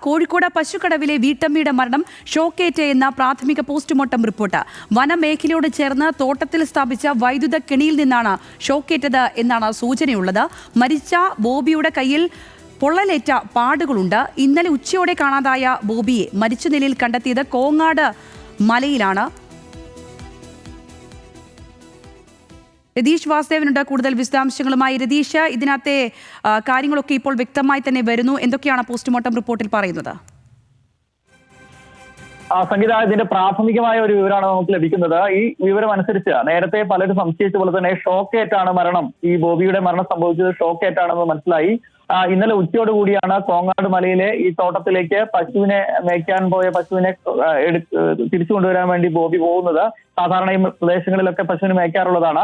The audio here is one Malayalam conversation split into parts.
കോഴിക്കോട് പശുക്കടവിലെ വീട്ടമ്മയുടെ മരണം ഷോക്കേറ്റ് എന്ന പ്രാഥമിക പോസ്റ്റ്മോർട്ടം റിപ്പോർട്ട്. വനമേഖലയോട് ചേർന്ന് തോട്ടത്തിൽ സ്ഥാപിച്ച വൈദ്യുത കെണിയിൽ നിന്നാണ് ഷോക്കേറ്റത് എന്നാണ് സൂചനയുള്ളത്. മരിച്ച ബോബിയുടെ കയ്യിൽ പൊള്ളലേറ്റ പാടുകളുണ്ട്. ഇന്നലെ ഉച്ചയോടെ കാണാതായ ബോബിയെ മരിച്ച നിലയിൽ കണ്ടെത്തിയത് കോങ്ങാട് മലയിലാണ്. രതീഷ് വാസുദേവനുണ്ട് കൂടുതൽ വിശദാംശങ്ങളുമായി. രതീഷ്, ഇതിനകത്തെ കാര്യങ്ങളൊക്കെ ഇപ്പോൾ വ്യക്തമായി തന്നെ വരുന്നു. എന്തൊക്കെയാണ് പോസ്റ്റ്മോർട്ടം റിപ്പോർട്ടിൽ പറയുന്നത്? സംഗീത, ഇതിന്റെ പ്രാഥമികമായ ഒരു വിവരമാണ് നമുക്ക് ലഭിക്കുന്നത്. ഈ വിവരം അനുസരിച്ച് നേരത്തെ പലരും സംശയിച്ച പോലെ തന്നെ ഷോക്കേറ്റാണ് മരണം. ഈ ബോബിയുടെ മരണം സംഭവിച്ചത് ഷോക്കേറ്റാണെന്ന് മനസ്സിലായി. ഇന്നലെ ഉച്ചയോട് കൂടിയാണ് കോങ്ങാട് മലയിലെ ഈ തോട്ടത്തിലേക്ക് പശുവിനെ മേയ്ക്കാൻ പോയ പശുവിനെ തിരിച്ചു കൊണ്ടുവരാൻ വേണ്ടി ബോബി പോകുന്നത്. സാധാരണ ഈ പ്രദേശങ്ങളിലൊക്കെ പശുവിനെ മേയ്ക്കാറുള്ളതാണ്.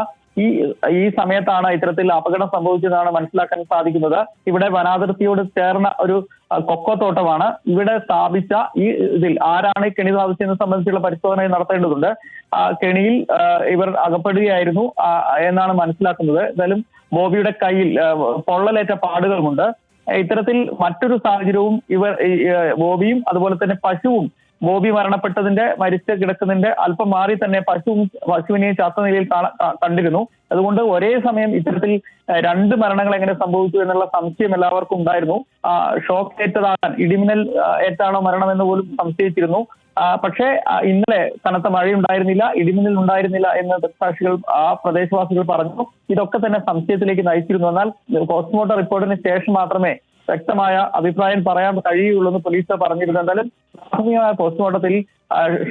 ഈ സമയത്താണ് ഇത്തരത്തിൽ അപകടം സംഭവിച്ചതാണ് മനസ്സിലാക്കാൻ സാധിക്കുന്നത്. ഇവിടെ വനാതിർത്തിയോട് ചേർന്ന ഒരു കൊക്കോ തോട്ടമാണ്. ഇവിടെ സ്ഥാപിച്ച ഇതിൽ ആരാണ് കെണി സ്ഥാപിച്ചതിനെ സംബന്ധിച്ചുള്ള പരിശോധന നടത്തേണ്ടതുണ്ട്. കെണിയിൽ ഇവർ അകപ്പെടുകയായിരുന്നു എന്നാണ് മനസ്സിലാക്കുന്നത്. എന്തായാലും ബോബിയുടെ കയ്യിൽ പൊള്ളലേറ്റ പാടുകളുമുണ്ട്. ഇത്തരത്തിൽ മറ്റൊരു സാഹചര്യവും ബോബിയും അതുപോലെ തന്നെ പശുവും ബോബി മരിച്ച് കിടക്കുന്നതിന്റെ അല്പം മാറി തന്നെ പശുവിനെയും ചത്ത നിലയിൽ കണ്ടിരുന്നു. അതുകൊണ്ട് ഒരേ സമയം ഇത്തരത്തിൽ രണ്ട് മരണങ്ങൾ എങ്ങനെ സംഭവിച്ചു എന്നുള്ള സംശയം എല്ലാവർക്കും ഉണ്ടായിരുന്നു. ഷോക്ക് ഏറ്റതാകാൻ, ഇടിമിന്നൽ ഏറ്റാണോ മരണം എന്ന് പോലും സംശയിച്ചിരുന്നു. പക്ഷേ ഇന്നലെ കനത്ത മഴയുണ്ടായിരുന്നില്ല, ഇടിമിന്നൽ ഉണ്ടായിരുന്നില്ല എന്ന് ദൃക്സാക്ഷികൾ, പ്രദേശവാസികൾ പറഞ്ഞു. ഇതൊക്കെ തന്നെ സംശയത്തിലേക്ക് നയിച്ചിരുന്നു. എന്നാൽ പോസ്റ്റ്മോർട്ടം റിപ്പോർട്ടിന് ശേഷം മാത്രമേ വ്യക്തമായ അഭിപ്രായം പറയാൻ കഴിയുള്ളൂ എന്ന് പോലീസ് പറഞ്ഞിരുന്നു. എന്തായാലും പ്രാഥമികമായ പോസ്റ്റ്മോർട്ടത്തിൽ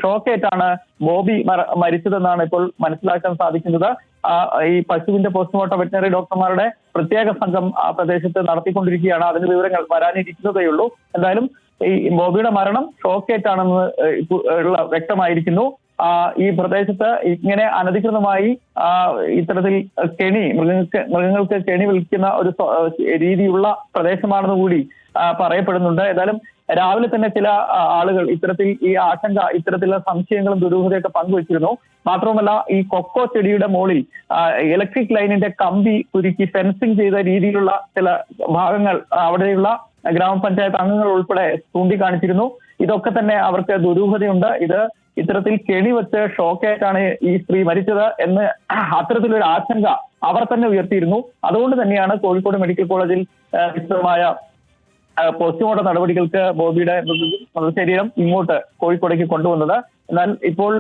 ഷോക്കേറ്റാണ് ബോബി മരിച്ചതെന്നാണ് ഇപ്പോൾ മനസ്സിലാക്കാൻ സാധിക്കുന്നത്. ഈ പശുവിന്റെ പോസ്റ്റ്മോർട്ടം വെറ്റിനറി ഡോക്ടർമാരുടെ പ്രത്യേക സംഘം ആ പ്രദേശത്ത് നടത്തിക്കൊണ്ടിരിക്കുകയാണ്. അതിന്റെ വിവരങ്ങൾ വരാനിരിക്കുന്നതേയുള്ളൂ. എന്തായാലും ഈ ബോബിയുടെ മരണം ഷോക്കേറ്റാണെന്ന് വ്യക്തമായിരിക്കുന്നു. ഈ പ്രദേശത്ത് ഇങ്ങനെ അനധികൃതമായി ഇത്തരത്തിൽ മൃഗങ്ങൾക്ക് കെണി വിളിക്കുന്ന ഒരു രീതിയുള്ള പ്രദേശമാണെന്ന് കൂടി പറയപ്പെടുന്നുണ്ട്. ഏതായാലും രാവിലെ തന്നെ ചില ആളുകൾ ഇത്തരത്തിലുള്ള സംശയങ്ങളും ദുരൂഹതയൊക്കെ പങ്കുവച്ചിരുന്നു. മാത്രവുമല്ല, ഈ കൊക്കോ ചെടിയുടെ മുകളിൽ ഇലക്ട്രിക് ലൈനിന്റെ കമ്പി കുരുക്കി ഫെൻസിങ് ചെയ്ത രീതിയിലുള്ള ചില ഭാഗങ്ങൾ അവിടെയുള്ള ഗ്രാമപഞ്ചായത്ത് അംഗങ്ങൾ ഉൾപ്പെടെ ചൂണ്ടിക്കാണിച്ചിരുന്നു. ഇതൊക്കെ തന്നെ അവർക്ക് ദുരൂഹതയുണ്ട്. ഇത്തരത്തിൽ കെണി വെച്ച് ഷോക്കേറ്റാണ് ഈ സ്ത്രീ മരിച്ചത് എന്ന് അത്തരത്തിലൊരു ആശങ്ക അവർ തന്നെ ഉയർത്തിയിരുന്നു. അതുകൊണ്ട് തന്നെയാണ് കോഴിക്കോട് മെഡിക്കൽ കോളേജിൽ വിശദമായ പോസ്റ്റ്മോർട്ടം നടപടികൾക്ക് ബോബിയുടെ മൃതശരീരം ഇങ്ങോട്ട് കോഴിക്കോടേക്ക് കൊണ്ടുവന്നത്. എന്നാൽ ഇപ്പോൾ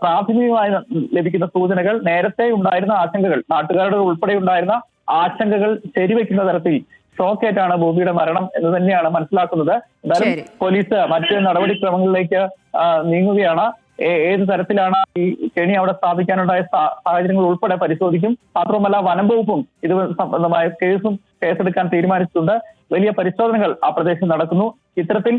പ്രാഥമികമായി ലഭിക്കുന്ന സൂചനകൾ, നേരത്തെ ഉണ്ടായിരുന്ന ആശങ്കകൾ, നാട്ടുകാരുടെ ഉൾപ്പെടെ ഉണ്ടായിരുന്ന ആശങ്കകൾ ശരിവെക്കുന്ന തരത്തിൽ ഷോക്കേറ്റാണ് ബോബിയുടെ മരണം എന്ന് തന്നെയാണ് മനസ്സിലാക്കുന്നത്. എന്തായാലും പോലീസ് മറ്റ് നടപടിക്രമങ്ങളിലേക്ക് നീങ്ങുകയാണ്. ഏത് തരത്തിലാണ് ഈ കെണി അവിടെ സ്ഥാപിക്കാനുണ്ടായ സാഹചര്യങ്ങൾ ഉൾപ്പെടെ പരിശോധിക്കും. മാത്രമല്ല, വനം വകുപ്പും ഇത് സംബന്ധമായ കേസെടുക്കാൻ തീരുമാനിച്ചിട്ടുണ്ട്. വലിയ പരിശോധനകൾ ആ പ്രദേശത്ത് നടക്കുന്നു. ഇത്തരത്തിൽ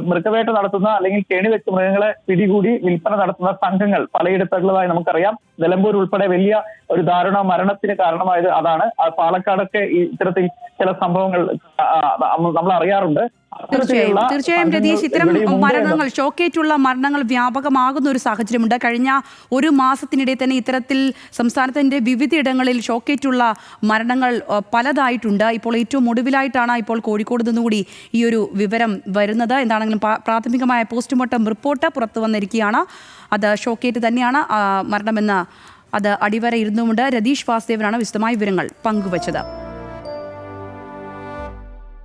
മൃഗവേട്ട നടത്തുന്ന അല്ലെങ്കിൽ കെണി വെച്ച് മൃഗങ്ങളെ പിടികൂടി വിൽപ്പന നടത്തുന്ന സംഘങ്ങൾ പലയിടത്തുള്ളതായി നമുക്കറിയാം. നിലമ്പൂർ ഉൾപ്പെടെ വലിയ ഒരു ദാരുണ മരണത്തിന് കാരണമായത് അതാണ്. പാലക്കാടൊക്കെ ഇത്തരത്തിൽ ചില സംഭവങ്ങൾ നമ്മൾ അറിയാറുണ്ട്. തീർച്ചയായും രതീഷ്, ഇത്തരം മരണങ്ങൾ, ഷോക്കേറ്റുള്ള മരണങ്ങൾ വ്യാപകമാകുന്ന ഒരു സാഹചര്യമുണ്ട്. കഴിഞ്ഞ ഒരു മാസത്തിനിടെ തന്നെ ഇത്തരത്തിൽ സംസ്ഥാനത്തിന്റെ വിവിധയിടങ്ങളിൽ ഷോക്കേറ്റുള്ള മരണങ്ങൾ പലതായിട്ടുണ്ട്. ഇപ്പോൾ ഏറ്റവും ഒടുവിലായിട്ടാണ് ഇപ്പോൾ കോഴിക്കോട് നിന്നുകൂടി ഈ ഒരു വിവരം വരുന്നത്. എന്താണെങ്കിലും പ്രാഥമികമായ പോസ്റ്റ്മോർട്ടം റിപ്പോർട്ട് പുറത്തു വന്നിരിക്കുകയാണ്. അത് ഷോക്കേറ്റ് തന്നെയാണ് മരണമെന്ന് അത് അടിവരയിരുന്നുമുണ്ട്. രതീഷ് വാസുദേവനാണ് വിശദമായ വിവരങ്ങൾ പങ്കുവച്ചത്.